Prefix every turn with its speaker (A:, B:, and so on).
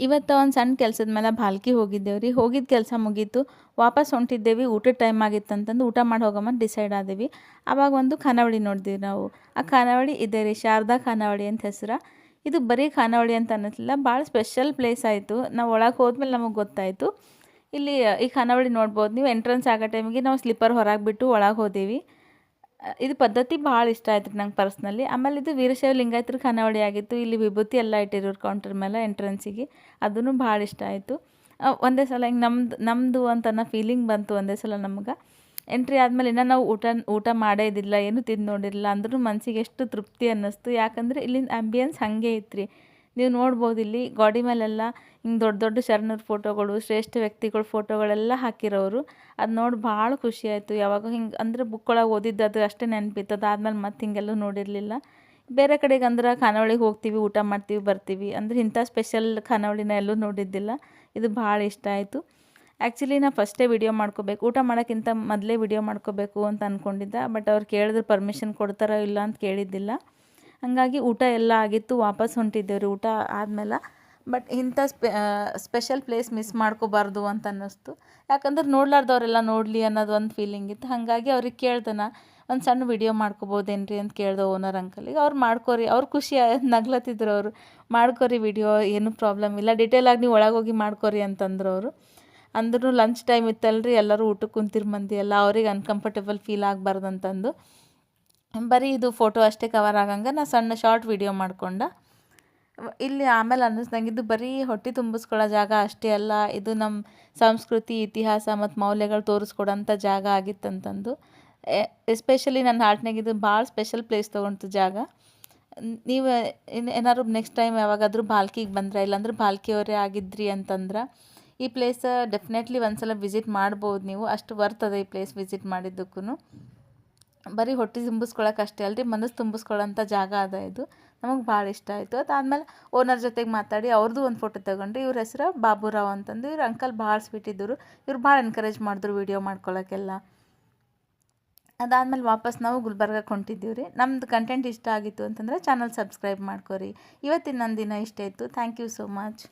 A: ಇವತ್ತು ಒಂದು ಸಣ್ಣ ಕೆಲಸದ ಮೇಲೆ ಭಾಲ್ಕಿ ಹೋಗಿದ್ದೇವೆ ರೀ. ಹೋಗಿದ್ದ ಕೆಲಸ ಮುಗೀತು, ವಾಪಸ್ ಹೊಂಟಿದ್ದೇವೆ. ಊಟದ ಟೈಮ್ ಆಗಿತ್ತಂತಂದು ಊಟ ಮಾಡಿ ಹೋಗಮಂತ ಡಿಸೈಡ್ ಆದೇವಿ. ಆವಾಗ ಒಂದು ಖಾನಾವಳಿ ನೋಡಿದ್ವಿ ನಾವು. ಆ ಖಾನಾವಳಿ ಇದೆ ರೀ, ಶಾರದಾ ಖಾನಾವಳಿ ಅಂತ ಹೆಸರು. ಇದು ಬರೀ ಖಾನಾವಳಿ ಅಂತ ಅನ್ನಿಸ್ಲಿಲ್ಲ, ಭಾಳ ಸ್ಪೆಷಲ್ ಪ್ಲೇಸ್ ಆಯಿತು. ನಾವು ಒಳಗೆ ಹೋದ್ಮೇಲೆ ನಮಗೆ ಗೊತ್ತಾಯಿತು. ಇಲ್ಲಿ ಈ ಖಾನಾವಳಿ ನೋಡ್ಬೋದು ನೀವು. ಎಂಟ್ರೆನ್ಸ್ ಆಗೋ ಟೈಮಿಗೆ ನಾವು ಸ್ಲಿಪ್ಪರ್ ಹೊರಗೆ ಬಿಟ್ಟು ಒಳಗೆ ಹೋದೇವಿ. ಇದು ಪದ್ಧತಿ ಭಾಳ ಇಷ್ಟ ಆಯ್ತು ರೀ ನಂಗೆ ಪರ್ಸ್ನಲಿ. ಆಮೇಲೆ ಇದು ವೀರಶೈವ ಲಿಂಗಾಯತರ ಖಾನಾವಳಿ ಆಗಿತ್ತು. ಇಲ್ಲಿ ವಿಭೂತಿ ಎಲ್ಲ ಇಟ್ಟಿರೋರು ಕೌಂಟರ್ ಮೇಲೆ ಎಂಟ್ರೆನ್ಸಿಗೆ. ಅದೂ ಭಾಳ ಇಷ್ಟ ಆಯಿತು. ಒಂದೇ ಸಲ ಹಿಂಗೆ ನಮ್ಮದು ಅಂತ ಅನ್ನೋ ಫೀಲಿಂಗ್ ಬಂತು ಒಂದೇ ಸಲ ನಮ್ಗೆ. ಎಂಟ್ರಿ ಆದಮೇಲೆ ಇನ್ನೂ ನಾವು ಊಟ ಮಾಡೇ ಇದ್ದಿಲ್ಲ, ಏನೂ ತಿಂದು ನೋಡಿರಲಿಲ್ಲ. ಅಂದ್ರೂ ಮನಸ್ಸಿಗೆ ಎಷ್ಟು ತೃಪ್ತಿ ಅನ್ನಿಸ್ತು. ಯಾಕಂದರೆ ಇಲ್ಲಿನ ಆ್ಯಂಬಿಯನ್ಸ್ ಹಾಗೆ ಇತ್ತು. ನೀವು ನೋಡ್ಬೋದು ಇಲ್ಲಿ ಗೋಡೆ ಮೇಲೆಲ್ಲ ಹಿಂಗೆ ದೊಡ್ಡ ದೊಡ್ಡ ಶರಣರ ಫೋಟೋಗಳು, ಶ್ರೇಷ್ಠ ವ್ಯಕ್ತಿಗಳ ಫೋಟೋಗಳೆಲ್ಲ ಹಾಕಿರೋರು. ಅದು ನೋಡಿ ಭಾಳ ಖುಷಿ ಆಯಿತು. ಯಾವಾಗ ಹಿಂಗೆ ಅಂದರೆ ಬುಕ್ ಒಳಗೆ ಓದಿದ್ದು ಅದು ಅಷ್ಟೇ ನೆನಪಿತ್ತು. ಅದಾದ್ಮೇಲೆ ಮತ್ತೆ ಹಿಂಗೆಲ್ಲೂ ನೋಡಿರಲಿಲ್ಲ. ಬೇರೆ ಕಡೆಗೆ ಅಂದ್ರೆ ಖಾನಾವಳಿಗೆ ಹೋಗ್ತೀವಿ, ಊಟ ಮಾಡ್ತೀವಿ, ಬರ್ತೀವಿ. ಅಂದರೆ ಇಂಥ ಸ್ಪೆಷಲ್ ಖಾನಾವಳಿನ ಎಲ್ಲೂ ನೋಡಿದ್ದಿಲ್ಲ. ಇದು ಭಾಳ ಇಷ್ಟ ಆಯಿತು. ಆ್ಯಕ್ಚುಲಿ ನಾ ಫಸ್ಟೇ ವಿಡಿಯೋ ಮಾಡ್ಕೋಬೇಕು, ಊಟ ಮಾಡೋಕ್ಕಿಂತ ಮೊದಲೇ ವಿಡಿಯೋ ಮಾಡ್ಕೋಬೇಕು ಅಂತ ಅಂದ್ಕೊಂಡಿದ್ದೆ. ಬಟ್ ಅವ್ರು ಕೇಳಿದ್ರೆ ಪರ್ಮಿಷನ್ ಕೊಡ್ತಾರೋ ಇಲ್ಲ ಅಂತ ಕೇಳಿದ್ದಿಲ್ಲ. ಹಾಗಾಗಿ ಊಟ ಎಲ್ಲ ಆಗಿತ್ತು, ವಾಪಸ್ ಹೊಂಟಿದ್ದೇವೆ ರೀ ಊಟ ಆದಮೇಲೆ. ಬಟ್ ಇಂಥ ಸ್ಪೆಷಲ್ ಪ್ಲೇಸ್ ಮಿಸ್ ಮಾಡ್ಕೋಬಾರ್ದು ಅಂತ ಅನ್ನಿಸ್ತು. ಯಾಕಂದ್ರೆ ನೋಡ್ಲಾರ್ದವರೆಲ್ಲ ನೋಡಲಿ ಅನ್ನೋದು ಒಂದು ಫೀಲಿಂಗ್ ಇತ್ತು. ಹಾಗಾಗಿ ಅವ್ರಿಗೆ ಕೇಳ್ದನ ಒಂದು ಸಣ್ಣ ವಿಡಿಯೋ ಮಾಡ್ಕೋಬೋದೇನ್ರಿ ಅಂತ ಕೇಳ್ದೆ ಓನರ್ ಅಂಕಲಿಗೆ. ಅವ್ರು ಮಾಡ್ಕೋರಿ, ಅವ್ರು ಖುಷಿ ನಗ್ಲತ್ತಿದ್ರು ಅವರು. ಮಾಡ್ಕೋರಿ ವಿಡಿಯೋ, ಏನೂ ಪ್ರಾಬ್ಲಮ್ ಇಲ್ಲ, ಡಿಟೇಲಾಗಿ ನೀವು ಒಳಗೆ ಹೋಗಿ ಮಾಡ್ಕೋರಿ ಅಂತಂದ್ರು ಅವರು. ಅಂದ್ರೂ ಲಂಚ್ ಟೈಮ್ ಇತ್ತಲ್ರಿ, ಎಲ್ಲರೂ ಊಟಕ್ಕೆ ಕುಂತಿರ್ ಮಂದಿ ಎಲ್ಲ, ಅವ್ರಿಗೆ ಅನ್ಕಂಫರ್ಟೇಬಲ್ ಫೀಲ್ ಆಗಬಾರ್ದು ಅಂತಂದು ಬರೀ ಇದು ಫೋಟೋ ಅಷ್ಟೇ ಕವರ್ ಆಗಂಗೆ ನಾ ಸಣ್ಣ ಶಾರ್ಟ್ ವಿಡಿಯೋ ಮಾಡ್ಕೊಂಡೆ. ಇಲ್ಲಿ ಆಮೇಲೆ ಅನ್ನಿಸ್ದಂಗೆ ಇದು ಬರೀ ಹೊಟ್ಟೆ ತುಂಬಿಸ್ಕೊಳ್ಳೋ ಜಾಗ ಅಷ್ಟೇ ಅಲ್ಲ, ಇದು ನಮ್ಮ ಸಂಸ್ಕೃತಿ, ಇತಿಹಾಸ ಮತ್ತು ಮೌಲ್ಯಗಳು ತೋರಿಸ್ಕೊಡೋಂಥ ಜಾಗ ಆಗಿತ್ತಂತಂದು. ಎಸ್ಪೆಷಲಿ ನನ್ನ ಹಾರ್ಟ್ನಾಗ ಇದು ಭಾಳ ಸ್ಪೆಷಲ್ ಪ್ಲೇಸ್ ತೊಗೊಂತು ಜಾಗ. ನೀವು ಏನಾದ್ರು ನೆಕ್ಸ್ಟ್ ಟೈಮ್ ಯಾವಾಗಾದರೂ ಭಾಲ್ಕಿಗೆ ಬಂದ್ರೆ, ಇಲ್ಲಾಂದ್ರೆ ಭಾಲ್ಕಿಯವರೇ ಆಗಿದ್ರಿ ಅಂತಂದ್ರೆ ಈ ಪ್ಲೇಸ್ ಡೆಫಿನೆಟ್ಲಿ ಒಂದು ಸಲ ವಿಸಿಟ್ ಮಾಡ್ಬೋದು ನೀವು. ಅಷ್ಟು ಬರ್ತದೆ ಈ ಪ್ಲೇಸ್ ವಿಸಿಟ್ ಮಾಡಿದ್ದಕ್ಕೂ. ಬರೀ ಹೊಟ್ಟೆ ತುಂಬಿಸ್ಕೊಳಕ್ಕೆ ಅಷ್ಟೇ ಅಲ್ರಿ, ಮನಸ್ಸು ತುಂಬಿಸ್ಕೊಳ್ಳೋಂಥ ಜಾಗ ಅದ ಇದು. ನಮಗೆ ಭಾಳ ಇಷ್ಟ ಆಯಿತು. ಅದಾದಮೇಲೆ ಓನರ್ ಜೊತೆಗೆ ಮಾತಾಡಿ ಅವ್ರದ್ದು ಒಂದು ಫೋಟೋ ತೊಗೊಂಡ್ರಿ. ಇವ್ರ ಹೆಸರು ಬಾಬುರಾವ್ ಅಂತಂದು. ಇವ್ರ ಅಂಕಲ್ ಭಾಳ ಸ್ವೀಟ್ ಇದ್ದರು. ಇವ್ರು ಭಾಳ ಎನ್ಕರೇಜ್ ಮಾಡಿದ್ರು ವೀಡಿಯೋ ಮಾಡ್ಕೊಳ್ಳೋಕ್ಕೆಲ್ಲ. ಅದಾದಮೇಲೆ ವಾಪಸ್ ನಾವು ಗುಲ್ಬರ್ಗಕ್ಕೆ ಹೊಂಟಿದ್ದೀವಿ ರೀ. ನಮ್ಮದು ಕಂಟೆಂಟ್ ಇಷ್ಟ ಆಗಿತ್ತು ಅಂತಂದರೆ ಚಾನಲ್ ಸಬ್ಸ್ಕ್ರೈಬ್ ಮಾಡ್ಕೊರಿ. ಇವತ್ತಿನ ನನ್ನ ದಿನ ಇಷ್ಟ ಇತ್ತು. Thank you so much.